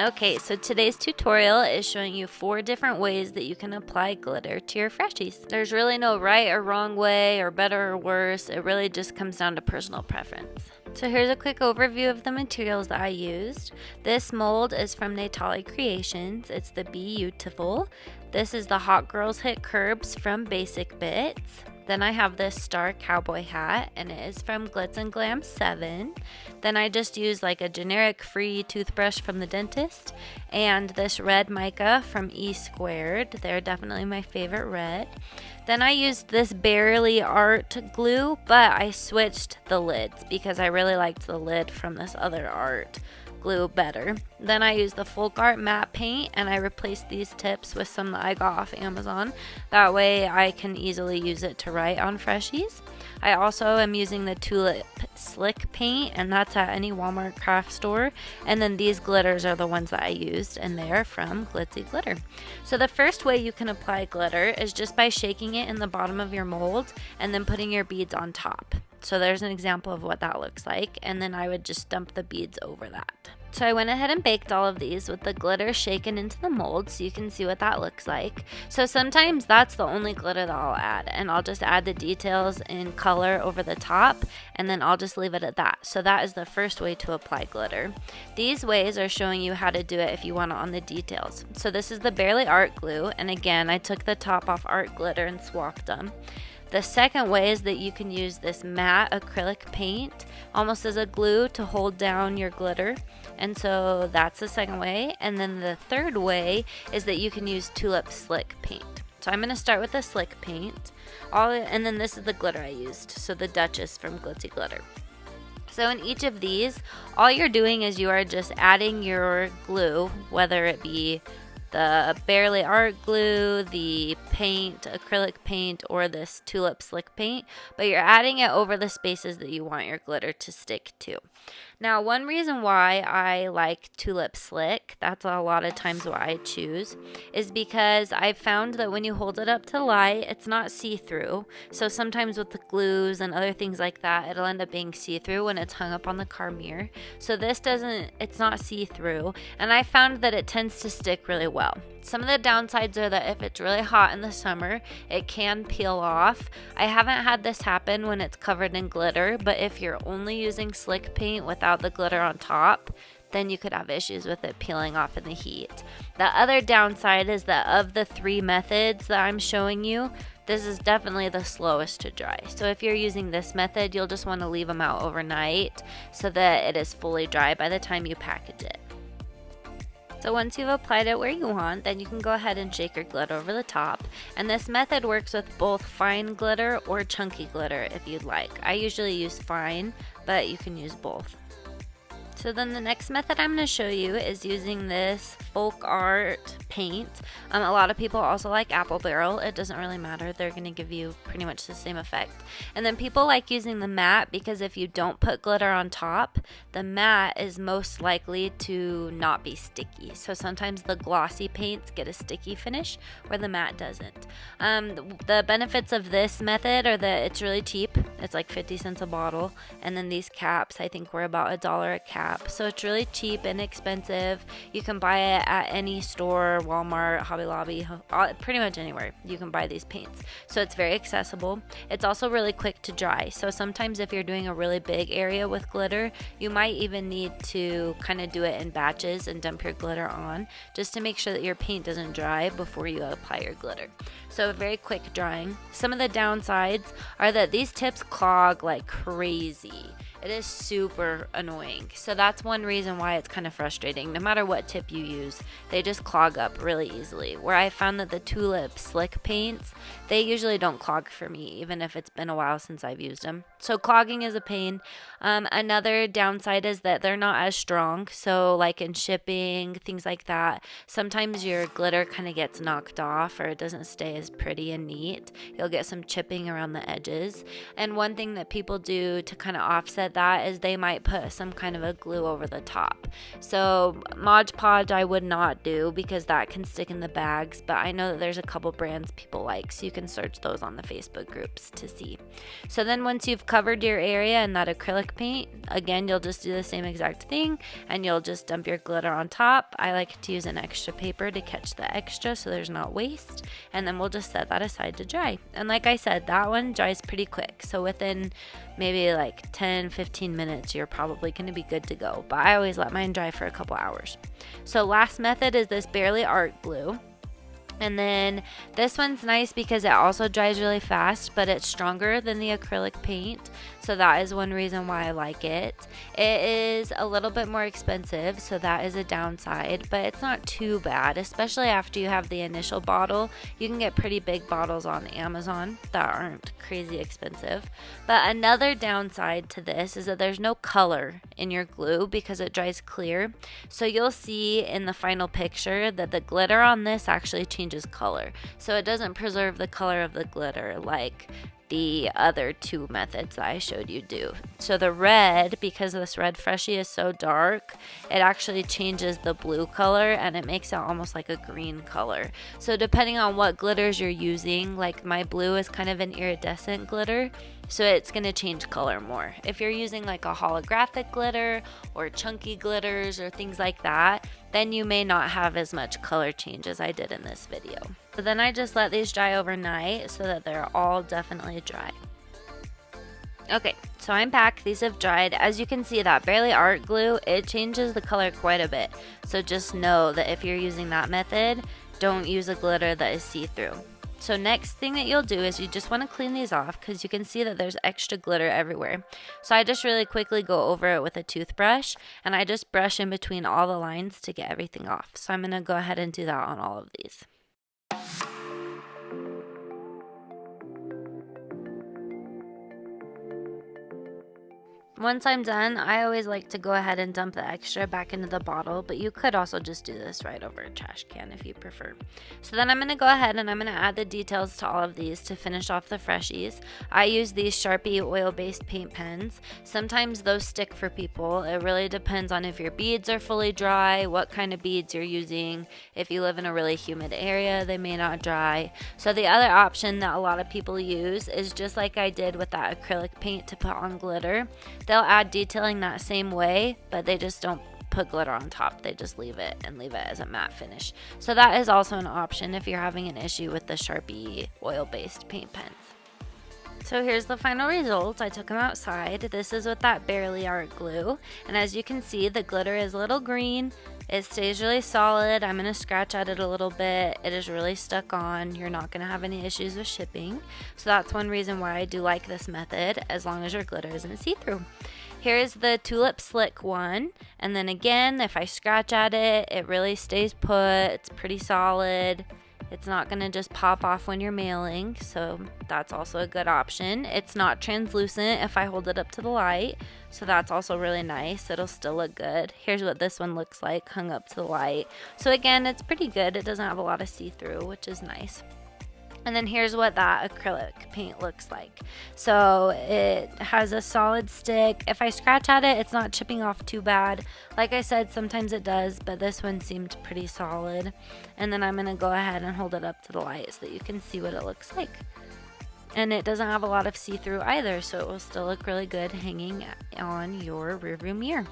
Okay, so today's tutorial is showing you 4 different ways that you can apply glitter to your Freshies. There's really no right or wrong way or better or worse. It really just comes down to personal preference. So here's a quick overview of the materials that I used. This mold is from Natali Creations. It's the Beautiful. This is the Hot Girls Hit Curbs from Basic Bits. Then I have this star cowboy hat, and it is from Glitz and Glam 7. Then I just used like a generic free toothbrush from the dentist, and this red mica from E Squared. They're definitely my favorite red. Then I used this Barely Art glue, but I switched the lids because I really liked the lid from this other art glue better. Then I used the Folk Art matte paint, and I replaced these tips with some that I got off Amazon. That way I can easily use it to write on Freshies. I also am using the Tulip Slick paint, and that's at any Walmart craft store. And then these glitters are the ones that I used, and they're from Glitzy Glitter. So the first way you can apply glitter is just by shaking it in the bottom of your mold and then putting your beads on top. So there's an example of what that looks like, and then I would just dump the beads over that. So I went ahead and baked all of these with the glitter shaken into the mold so you can see what that looks like. So sometimes that's the only glitter that I'll add, and I'll just add the details in color over the top, and then I'll just leave it at that. So that is the first way to apply glitter. These ways are showing you how to do it if you want it on the details. So this is the Barely Art glue, and again I took the top off art glitter and swapped them. The second way is that you can use this matte acrylic paint almost as a glue to hold down your glitter. And so that's the second way. And then the third way is that you can use Tulip Slick paint. So I'm going to start with the slick paint. And then this is the glitter I used. So the Duchess from Glitzy Glitter. So in each of these, all you're doing is you are just adding your glue, whether it be the Barely Art glue, the paint, acrylic paint, or this Tulip Slick paint, but you're adding it over the spaces that you want your glitter to stick to. Now, one reason why I like Tulip Slick, that's a lot of times what I choose, is because I've found that when you hold it up to light, it's not see-through. So sometimes with the glues and other things like that, it'll end up being see-through when it's hung up on the car mirror. So this it's not see-through, and I found that it tends to stick really well. Some of the downsides are that if it's really hot in the summer, it can peel off. I haven't had this happen when it's covered in glitter, but if you're only using slick paint without the glitter on top, then you could have issues with it peeling off in the heat. The other downside is that of the 3 methods that I'm showing you, this is definitely the slowest to dry. So if you're using this method, you'll just want to leave them out overnight so that it is fully dry by the time you package it. So once you've applied it where you want, then you can go ahead and shake your glitter over the top. And this method works with both fine glitter or chunky glitter if you'd like. I usually use fine, but you can use both. So then the next method I'm going to show you is using this Folk Art paint. A lot of people also like Apple Barrel. It doesn't really matter. They're going to give you pretty much the same effect. And then people like using the matte because if you don't put glitter on top, the matte is most likely to not be sticky. So sometimes the glossy paints get a sticky finish where the matte doesn't. The benefits of this method are that it's really cheap. It's like 50 cents a bottle. And then these caps, I think, were about $1 a cap. So it's really cheap and inexpensive. You can buy it at any store, Walmart, Hobby Lobby, pretty much anywhere you can buy these paints. So it's very accessible. It's also really quick to dry. So sometimes if you're doing a really big area with glitter, you might even need to kind of do it in batches and dump your glitter on just to make sure that your paint doesn't dry before you apply your glitter. So very quick drying. Some of the downsides are that these tips clog like crazy. It is super annoying. So that's one reason why it's kind of frustrating. No matter what tip you use, they just clog up really easily. Where I found that the Tulip Slick paints, they usually don't clog for me, even if it's been a while since I've used them. So clogging is a pain. Another downside is that they're not as strong. So like in shipping, things like that, sometimes your glitter kind of gets knocked off or it doesn't stay as pretty and neat. You'll get some chipping around the edges. And one thing that people do to kind of offset with that is they might put some kind of a glue over the top. So Mod Podge I would not do because that can stick in the bags, but I know that there's a couple brands people like, so you can search those on the Facebook groups to see. So then once you've covered your area in that acrylic paint, again, you'll just do the same exact thing and you'll just dump your glitter on top. I like to use an extra paper to catch the extra so there's not waste, and then we'll just set that aside to dry. And like I said, that one dries pretty quick, so within maybe like 10-15 minutes you're probably going to be good to go, but I always let mine dry for a couple hours. So last method is this Barely Art glue. And then this one's nice because it also dries really fast, but it's stronger than the acrylic paint. So that is one reason why I like it. It is a little bit more expensive, so that is a downside, but it's not too bad, especially after you have the initial bottle. You can get pretty big bottles on Amazon that aren't crazy expensive. But another downside to this is that there's no color in your glue because it dries clear. So you'll see in the final picture that the glitter on this actually changes color. So it doesn't preserve the color of the glitter like the other two methods that I showed you do. So the red, because this red Freshie is so dark, it actually changes the blue color and it makes it almost like a green color. So depending on what glitters you're using, like my blue is kind of an iridescent glitter, so it's going to change color more. If you're using like a holographic glitter or chunky glitters or things like that, then you may not have as much color change as I did in this video. So then I just let these dry overnight so that they're all definitely dry. Okay, so I'm packed. These have dried. As you can see, that Barely Art glue, it changes the color quite a bit. So just know that if you're using that method, don't use a glitter that is see-through. So next thing that you'll do is you just want to clean these off because you can see that there's extra glitter everywhere. So I just really quickly go over it with a toothbrush and I just brush in between all the lines to get everything off. So I'm going to go ahead and do that on all of these. Once I'm done, I always like to go ahead and dump the extra back into the bottle, but you could also just do this right over a trash can if you prefer. So then I'm going to go ahead and I'm going to add the details to all of these to finish off the Freshies. I use these Sharpie oil-based paint pens. Sometimes those stick for people. It really depends on if your beads are fully dry, what kind of beads you're using. If you live in a really humid area, they may not dry. So the other option that a lot of people use is just like I did with that acrylic paint to put on glitter. They'll add detailing that same way, but they just don't put glitter on top. They just leave it as a matte finish. So that is also an option if you're having an issue with the Sharpie oil-based paint pens. So here's the final result. I took them outside. This is with that Barely Art glue, and as you can see, the glitter is a little green. It stays really solid. I'm going to scratch at it a little bit. It is really stuck on. You're not going to have any issues with shipping. So that's one reason why I do like this method, as long as your glitter isn't see-through. Here's the Tulip Slick one. And then again, if I scratch at it, it really stays put. It's pretty solid. It's not going to just pop off when you're mailing, so that's also a good option. It's not translucent if I hold it up to the light, so that's also really nice. It'll still look good. Here's what this one looks like hung up to the light. So again, it's pretty good. It doesn't have a lot of see-through, which is nice. And then here's what that acrylic paint looks like. So it has a solid stick. If I scratch at it, it's not chipping off too bad. Like I said, sometimes it does, but this one seemed pretty solid. And then I'm going to go ahead and hold it up to the light so that you can see what it looks like. And it doesn't have a lot of see-through either, so it will still look really good hanging on your rearview mirror.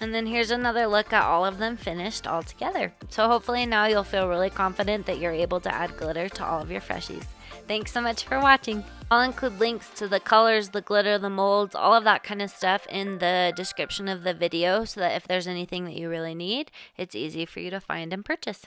And then here's another look at all of them finished all together. So hopefully now you'll feel really confident that you're able to add glitter to all of your Freshies. Thanks so much for watching. I'll include links to the colors, the glitter, the molds, all of that kind of stuff in the description of the video so that if there's anything that you really need, it's easy for you to find and purchase.